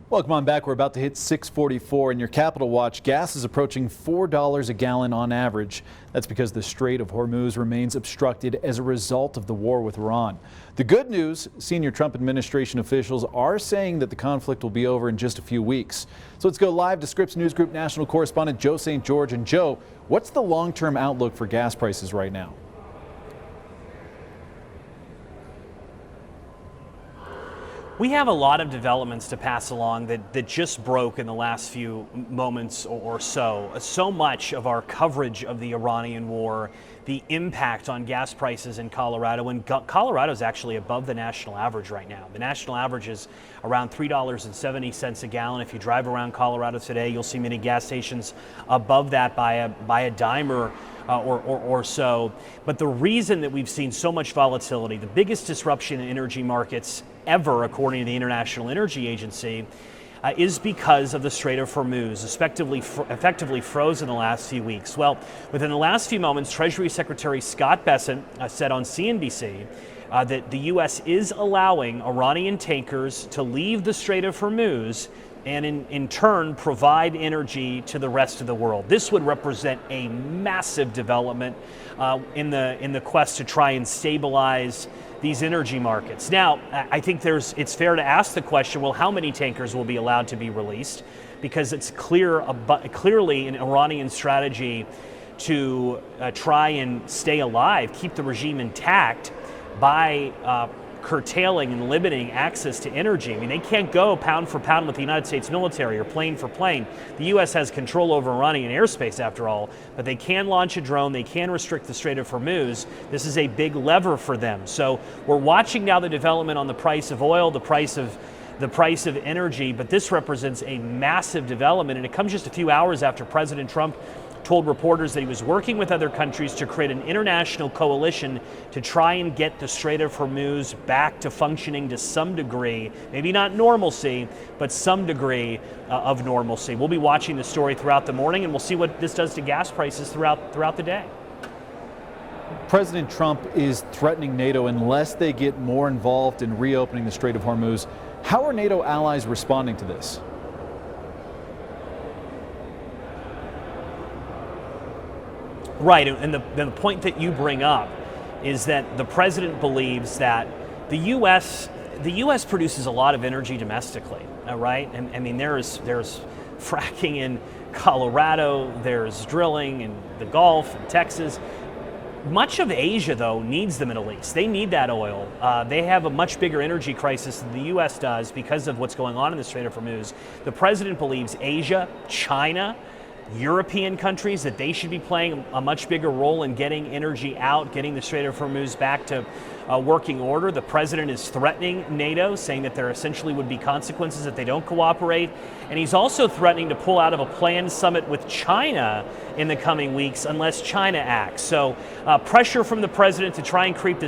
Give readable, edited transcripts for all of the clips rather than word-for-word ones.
Welcome on back. We're about to hit 644 in your Capital Watch. Gas is approaching $4 a gallon on average. That's because the Strait of Hormuz remains obstructed as a result of the war with Iran. The good news, senior Trump administration officials are saying that the conflict will be over in just a few weeks. So let's go live to Scripps News Group national correspondent Joe St. George. And Joe, what's the long-term outlook for gas prices right now? We have a lot of developments to pass along that just broke in the last few moments or so. So much of our coverage of the Iranian war, the impact on gas prices in Colorado, and Colorado is actually above the national average right now. The national average is around $3.70 a gallon. If you drive around Colorado today, you'll see many gas stations above that by a dime or so. But the reason that we've seen so much volatility, the biggest disruption in energy markets ever, according to the International Energy Agency, is because of the Strait of Hormuz, effectively frozen the last few weeks. Well, within the last few moments, Treasury Secretary Scott Bessent said on CNBC that the U.S. is allowing Iranian tankers to leave the Strait of Hormuz and in turn provide energy to the rest of the world. This would represent a massive development in the quest to try and stabilize these energy markets. Now, I think it's fair to ask the question, well, how many tankers will be allowed to be released? Because it's clearly an Iranian strategy to try and stay alive, keep the regime intact by curtailing and limiting access to energy. I mean, they can't go pound for pound with the United States military or plane for plane. The U.S. has control over Iranian airspace after all, but they can launch a drone, they can restrict the Strait of Hormuz. This is a big lever for them. So we're watching now the development on the price of oil, the price of energy, but this represents a massive development, and it comes just a few hours after President Trump told reporters that he was working with other countries to create an international coalition to try and get the Strait of Hormuz back to functioning to some degree, maybe not normalcy, but some degree of normalcy. We'll be watching the story throughout the morning, and we'll see what this does to gas prices throughout the day. President Trump is threatening NATO unless they get more involved in reopening the Strait of Hormuz. How are NATO allies responding to this? Right, and the point that you bring up is that the president believes that the U.S. produces a lot of energy domestically, right? And I mean, there's fracking in Colorado, there's drilling in the Gulf, in Texas. Much of Asia, though, needs the Middle East. They need that oil. They have a much bigger energy crisis than the U.S. does because of what's going on in the Strait of Hormuz. The president believes Asia, China, European countries, that they should be playing a much bigger role in getting energy out, getting the Strait of Hormuz back to working order. The president is threatening NATO, saying that there essentially would be consequences if they don't cooperate. And he's also threatening to pull out of a planned summit with China in the coming weeks unless China acts. So pressure from the president to try and create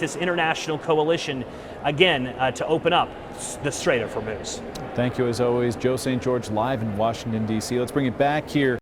this international coalition, again, to open up the Strait of Hormuz. Thank you, as always, Joe St. George, live in Washington, D.C. Let's bring it back here.